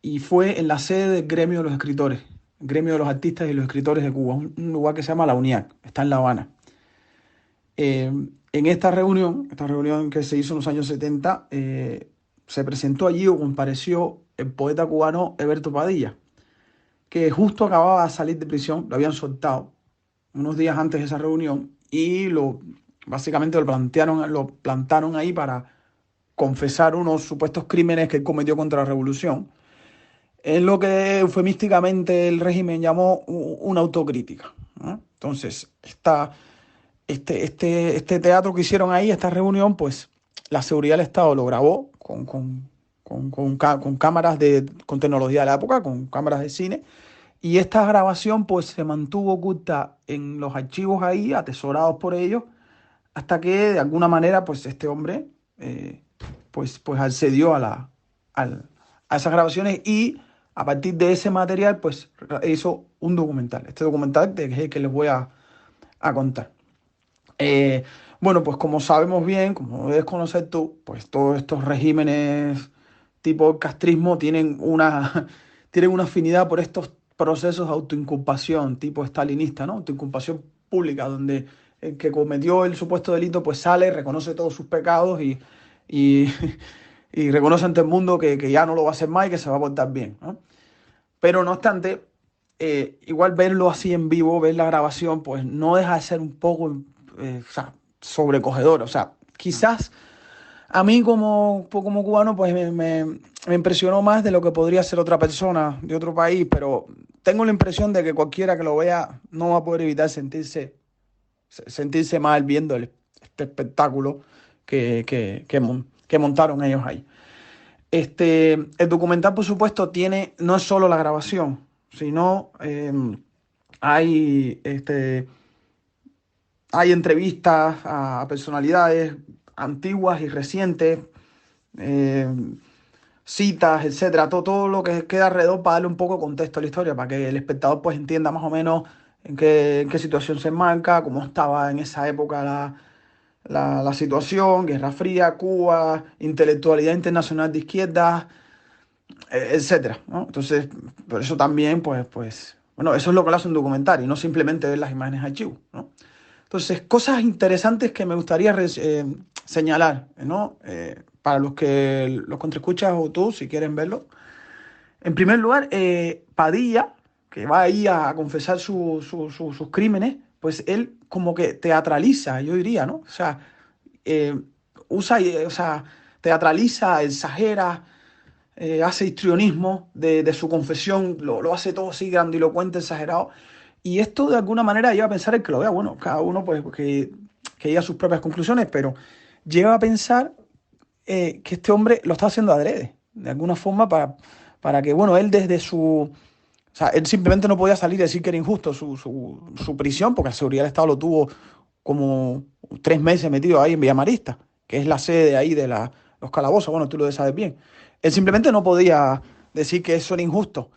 Y fue en la sede del Gremio de los Escritores, el Gremio de los Artistas y los Escritores de Cuba, un lugar que se llama La UNIAC, está en La Habana. En esta reunión que se hizo en los años 70, se presentó allí o compareció el poeta cubano Heberto Padilla, que justo acababa de salir de prisión, lo habían soltado unos días antes de esa reunión y básicamente lo plantaron ahí para confesar unos supuestos crímenes que él cometió contra la revolución. Es lo que eufemísticamente el régimen llamó una autocrítica, ¿no? Entonces, este teatro que hicieron ahí, esta reunión, pues la seguridad del Estado lo grabó con cámaras con tecnología de la época, con cámaras de cine, y esta grabación pues se mantuvo oculta en los archivos ahí, atesorados por ellos, hasta que de alguna manera pues este hombre pues accedió a esas grabaciones y a partir de ese material pues hizo un documental. Este documental es el que les voy a contar. Bueno, pues como sabemos bien, como debes conocer tú, pues todos estos regímenes tipo castrismo tienen una afinidad por estos procesos de autoinculpación tipo estalinista, ¿no? Autoinculpación pública, donde el que cometió el supuesto delito pues sale, reconoce todos sus pecados y reconoce ante el mundo que ya no lo va a hacer más y que se va a portar bien, ¿no? Pero no obstante, igual verlo así en vivo, ver la grabación, pues no deja de ser un poco sobrecogedor. O sea, quizás a mí como cubano pues me impresionó más de lo que podría ser otra persona de otro país, pero tengo la impresión de que cualquiera que lo vea no va a poder evitar sentirse mal viendo este espectáculo que montaron ellos ahí. El documental, por supuesto, no es solo la grabación, sino hay entrevistas a personalidades antiguas y recientes, citas, etcétera, todo lo que queda alrededor para darle un poco de contexto a la historia, para que el espectador pues entienda más o menos en qué situación se enmarca, cómo estaba en esa época la situación, Guerra Fría, Cuba, intelectualidad internacional de izquierda, etcétera, ¿no? Entonces, por eso también, pues, bueno, eso es lo que lo hace un documental y no simplemente ver las imágenes de archivo, ¿no? Entonces, cosas interesantes que me gustaría señalar, ¿no? Para los contraescuchas o tú, si quieren verlo. En primer lugar, Padilla, que va ahí a confesar sus crímenes, pues él como que teatraliza, yo diría, ¿no? O sea, o sea, teatraliza, exagera, hace histrionismo de su confesión, lo hace todo así grandilocuente, exagerado. Y esto de alguna manera lleva a pensar el que lo vea, bueno, cada uno pues que llegue a sus propias conclusiones, pero lleva a pensar que este hombre lo está haciendo adrede, de alguna forma para que, bueno, él desde su... O sea, él simplemente no podía salir y decir que era injusto su prisión, porque la seguridad del Estado lo tuvo como 3 meses metido ahí en Villamarista, que es la sede de ahí de los calabozos. Bueno, tú lo sabes bien. Él simplemente no podía decir que eso era injusto.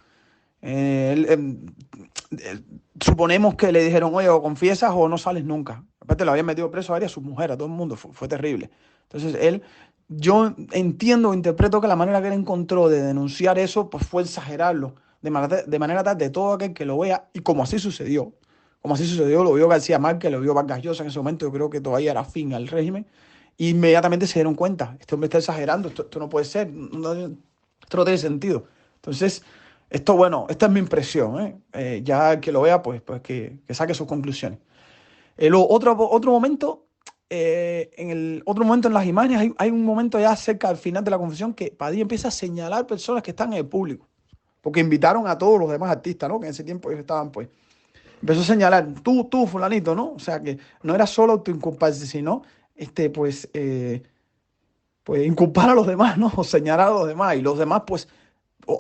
Suponemos que le dijeron, oye, o confiesas o no sales nunca. Aparte, lo habían metido preso a él y a su mujer, a todo el mundo. Fue terrible. Entonces, yo entiendo, interpreto que la manera que él encontró de denunciar eso, pues fue exagerarlo de manera tal de todo aquel que lo vea, y como así sucedió, lo vio García Márquez, lo vio Vargas Llosa en ese momento, yo creo que todavía era fin al régimen, y inmediatamente se dieron cuenta, este hombre está exagerando, esto no puede ser, esto no tiene sentido. Entonces, bueno, esta es mi impresión, ya el que lo vea, pues que saque sus conclusiones. Otro momento, otro momento en las imágenes, hay un momento ya cerca al final de la confesión que Padilla empieza a señalar personas que están en el público, porque invitaron a todos los demás artistas, ¿no? Que en ese tiempo ellos estaban, pues. Empezó a señalar, tú, fulanito, ¿no? O sea, que no era solo autoinculparse, sino, pues inculpar a los demás, ¿no? O señalar a los demás. Y los demás, pues,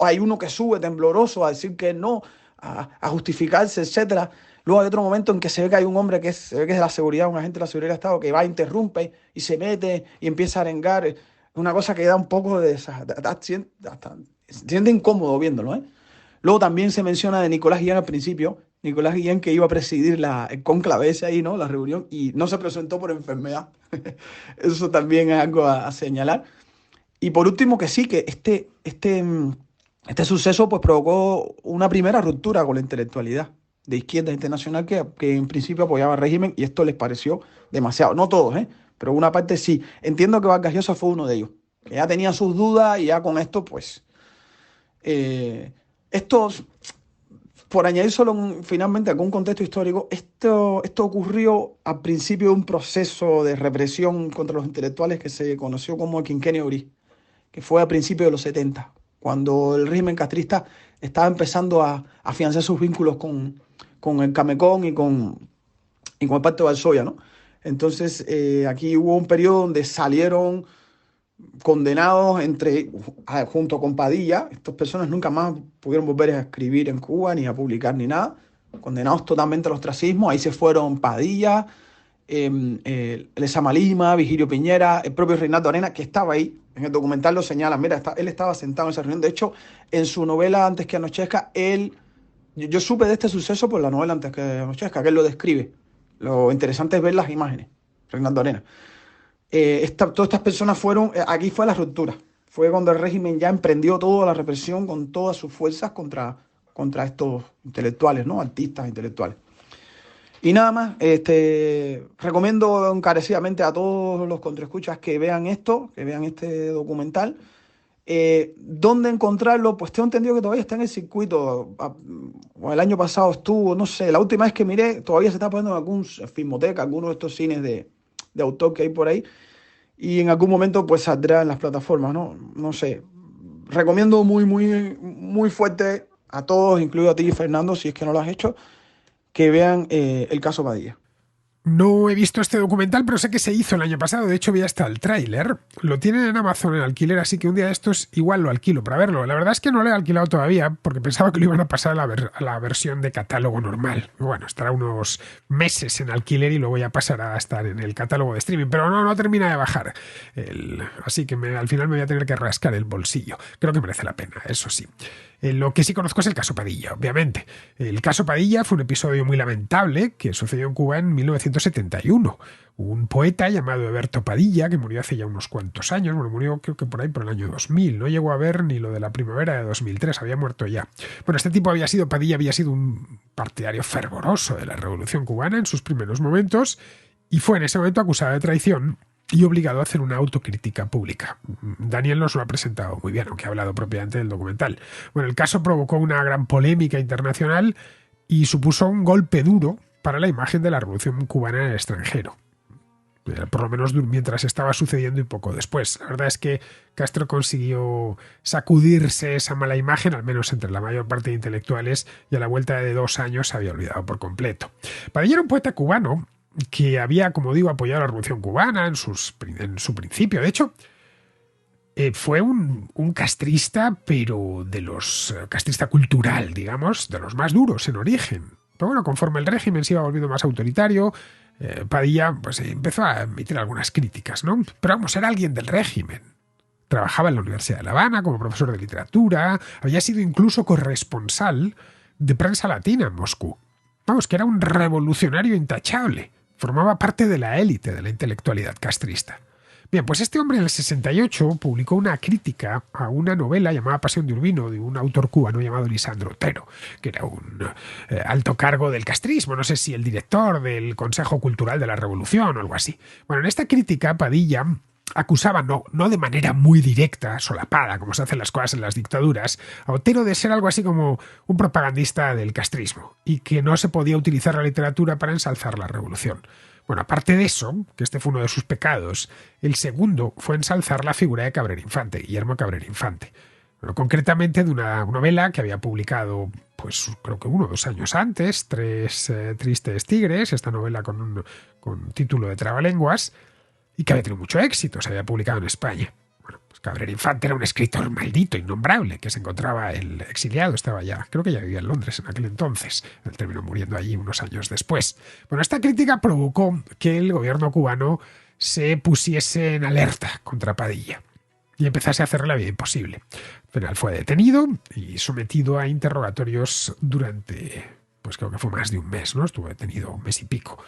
hay uno que sube tembloroso a decir que no, a justificarse, etcétera. Luego hay otro momento en que se ve que hay un hombre se ve que es de la seguridad, un agente de la seguridad del Estado, que va, interrumpe y se mete y empieza a arengar. Una cosa que da un poco de... Se siente incómodo viéndolo, ¿eh? Luego también se menciona de Nicolás Guillén al principio. Nicolás Guillén, que iba a presidir el cónclave ese ahí, ¿no? La reunión, y no se presentó por enfermedad. Eso también es algo a señalar. Y por último, que sí, que este suceso pues provocó una primera ruptura con la intelectualidad de izquierda internacional que en principio apoyaba al régimen, y esto les pareció demasiado. No todos, pero una parte sí. Entiendo que Vargas Llosa fue uno de ellos, que ya tenía sus dudas y ya con esto, pues... por añadir solo finalmente algún contexto histórico, esto ocurrió al principio de un proceso de represión contra los intelectuales que se conoció como el Quinquenio Gris, que fue a principios de los 70, cuando el régimen castrista estaba empezando a afianzar sus vínculos con el Camecón y con el Pacto de Varsovia, ¿no? Entonces, aquí hubo un periodo donde salieron condenados junto con Padilla. Estas personas nunca más pudieron volver a escribir en Cuba, ni a publicar, ni nada. Condenados totalmente al ostracismo. Ahí se fueron Padilla, Lezama Lima, Vigilio Piñera, el propio Reinaldo Arenas, que estaba ahí. En el documental lo señalan. Mira, él estaba sentado en esa reunión. De hecho, en su novela Antes que anochezca, yo supe de este suceso por la novela Antes que anochezca, que él lo describe. Lo interesante es ver las imágenes. Reinaldo Arenas. Todas estas personas aquí fue la ruptura. Fue cuando el régimen ya emprendió toda la represión con todas sus fuerzas contra estos intelectuales, ¿no? Artistas intelectuales. Y nada más, recomiendo encarecidamente a todos los contraescuchas que vean esto, que vean este documental. ¿Dónde encontrarlo? Pues tengo entendido que todavía está en el circuito. El año pasado estuvo, no sé, la última vez que miré, todavía se está poniendo en algún filmoteca, alguno de estos cines de autor que hay por ahí, y en algún momento pues saldrá en las plataformas, ¿no? No sé. Recomiendo muy, muy, muy fuerte a todos, incluido a ti, Fernando, si es que no lo has hecho, que vean el caso Padilla. No he visto este documental, pero sé que se hizo el año pasado. De hecho, vi hasta el tráiler. Lo tienen en Amazon en alquiler, así que un día de estos igual lo alquilo para verlo. La verdad es que no lo he alquilado todavía, porque pensaba que lo iban a pasar a la versión de catálogo normal. Bueno, estará unos meses en alquiler y luego ya pasará a estar en el catálogo de streaming. Pero no termina de bajar. Así que al final me voy a tener que rascar el bolsillo. Creo que merece la pena, eso sí. Lo que sí conozco es el caso Padilla, obviamente. El caso Padilla fue un episodio muy lamentable que sucedió en Cuba en 1971. Un poeta llamado Heberto Padilla, que murió hace ya unos cuantos años, murió creo que por ahí por el año 2000, no llegó a ver ni lo de la primavera de 2003, había muerto ya. Bueno, este tipo Padilla había sido un partidario fervoroso de la Revolución Cubana en sus primeros momentos y fue en ese momento acusado de traición y obligado a hacer una autocrítica pública. Daniel nos lo ha presentado muy bien, aunque ha hablado propiamente del documental. Bueno, el caso provocó una gran polémica internacional y supuso un golpe duro para la imagen de la Revolución Cubana en el extranjero. Por lo menos mientras estaba sucediendo y poco después. La verdad es que Castro consiguió sacudirse esa mala imagen, al menos entre la mayor parte de intelectuales, y a la vuelta de 2 años se había olvidado por completo. Padilla era un poeta cubano que había, como digo, apoyado la Revolución Cubana en su principio. De hecho, fue un castrista, pero de los castrista cultural, digamos, de los más duros en origen. Pero bueno, conforme el régimen se iba volviendo más autoritario, Padilla pues empezó a emitir algunas críticas, ¿no? Pero vamos, era alguien del régimen. Trabajaba en la Universidad de La Habana como profesor de literatura, había sido incluso corresponsal de Prensa Latina en Moscú. Vamos, que era un revolucionario intachable. Formaba parte de la élite de la intelectualidad castrista. Bien, pues este hombre en el 68 publicó una crítica a una novela llamada Pasión de Urbino, de un autor cubano llamado Lisandro Otero, que era un alto cargo del castrismo, no sé si el director del Consejo Cultural de la Revolución o algo así. Bueno, en esta crítica Padilla acusaba, no de manera muy directa, solapada, como se hacen las cosas en las dictaduras, a Otero de ser algo así como un propagandista del castrismo y que no se podía utilizar la literatura para ensalzar la revolución. Bueno, aparte de eso, que este fue uno de sus pecados, el segundo fue ensalzar la figura de Cabrera Infante, Guillermo Cabrera Infante. Bueno, concretamente de una novela que había publicado, pues creo que 1 o 2 años antes, Tres tristes tigres, esta novela con título de trabalenguas, y que había tenido mucho éxito, se había publicado en España. Bueno, pues Cabrera Infante era un escritor maldito, innombrable, que se encontraba el exiliado, estaba ya, creo que ya vivía en Londres en aquel entonces. Él terminó muriendo allí unos años después. Bueno, esta crítica provocó que el gobierno cubano se pusiese en alerta contra Padilla y empezase a hacerle la vida imposible. Al final fue detenido y sometido a interrogatorios durante, pues creo que fue más de un mes, ¿no? Estuvo detenido 1 mes y pico.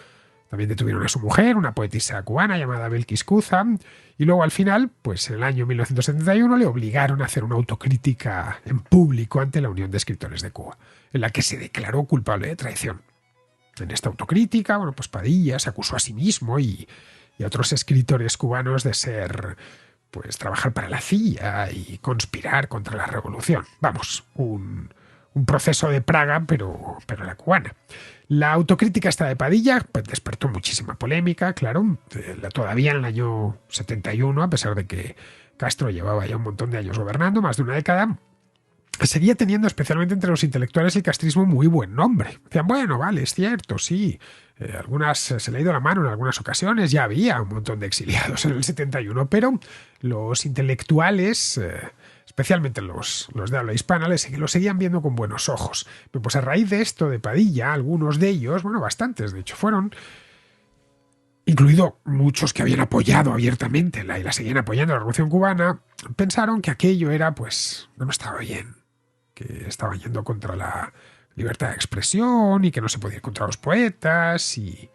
También detuvieron a su mujer, una poetisa cubana llamada Belkis Cuza, y luego al final, pues en el año 1971, le obligaron a hacer una autocrítica en público ante la Unión de Escritores de Cuba, en la que se declaró culpable de traición. En esta autocrítica, bueno, pues Padilla se acusó a sí mismo y a otros escritores cubanos de ser, pues trabajar para la CIA y conspirar contra la revolución. Vamos, un proceso de Praga, pero la cubana. La autocrítica esta de Padilla pues, despertó muchísima polémica, claro, todavía en el año 71, a pesar de que Castro llevaba ya un montón de años gobernando, más de una década, seguía teniendo, especialmente entre los intelectuales, el castrismo muy buen nombre. Decían, bueno, vale, es cierto, sí, algunas se le ha ido la mano en algunas ocasiones, ya había un montón de exiliados en el 71, pero los intelectuales, especialmente los de habla hispana, lo seguían viendo con buenos ojos. Pero pues a raíz de esto de Padilla, algunos de ellos, bueno, bastantes de hecho fueron, incluido muchos que habían apoyado abiertamente y la seguían apoyando la Revolución Cubana, pensaron que aquello era, pues, no estaba bien, que estaba yendo contra la libertad de expresión y que no se podía ir contra los poetas y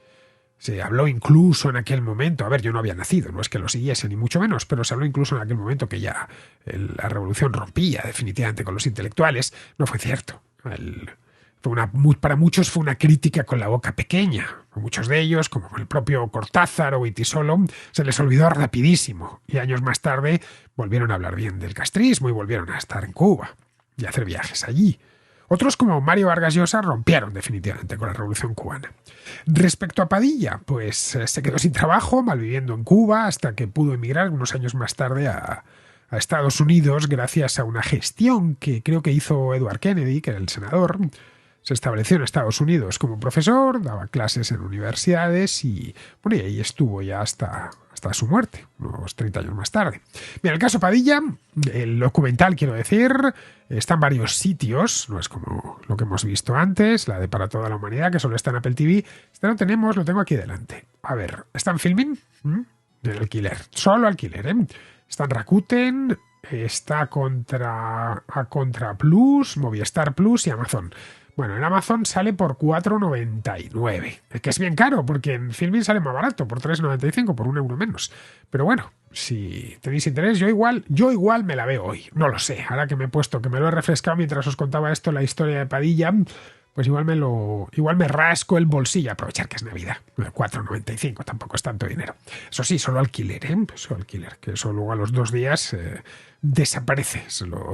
se habló incluso en aquel momento, a ver, yo no había nacido, no es que lo siguiese ni mucho menos, pero se habló incluso en aquel momento que ya la revolución rompía definitivamente con los intelectuales. No fue cierto. Para muchos fue una crítica con la boca pequeña. A muchos de ellos, como el propio Cortázar o Wittisolo, se les olvidó rapidísimo y años más tarde volvieron a hablar bien del castrismo y volvieron a estar en Cuba y a hacer viajes allí. Otros, como Mario Vargas Llosa, rompieron definitivamente con la Revolución Cubana. Respecto a Padilla, pues se quedó sin trabajo, malviviendo en Cuba, hasta que pudo emigrar unos años más tarde a Estados Unidos gracias a una gestión que creo que hizo Edward Kennedy, que era el senador. Se estableció en Estados Unidos como profesor, daba clases en universidades y, bueno, y ahí estuvo ya hasta su muerte, unos 30 años más tarde. Bien, el caso Padilla, el documental, quiero decir, está en varios sitios, no es como lo que hemos visto antes, la de Para toda la humanidad, que solo está en Apple TV. Este lo tengo aquí delante. A ver, está en Filmin, en alquiler, solo alquiler, ¿eh? Está en Rakuten, está a Contra Plus, Movistar Plus y Amazon. Bueno, en Amazon sale por 4,99. Que es bien caro, porque en Filmin sale más barato, por 3,95, por €1 menos. Pero bueno, si tenéis interés, yo igual me la veo hoy. No lo sé, ahora que me he puesto, que me lo he refrescado mientras os contaba esto, la historia de Padilla, pues igual me rasco el bolsillo. Aprovechar que es Navidad. 4,95, tampoco es tanto dinero. Eso sí, solo alquiler, solo alquiler, que eso luego a los 2 días desaparece.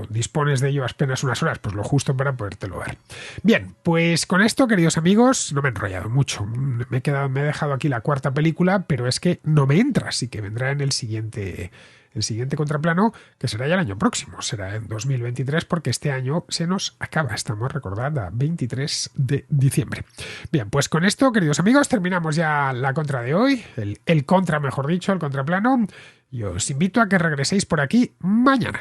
Dispones de ello apenas unas horas, pues lo justo para podértelo ver. Bien, pues con esto, queridos amigos, no me he enrollado mucho. Me he dejado aquí la 4ª película, pero es que no me entra, así que vendrá en el siguiente contraplano, que será ya el año próximo, será en 2023, porque este año se nos acaba. Estamos, recordad, a 23 de diciembre. Bien, pues con esto, queridos amigos, terminamos ya la contra de hoy, el contraplano. Y os invito a que regreséis por aquí mañana.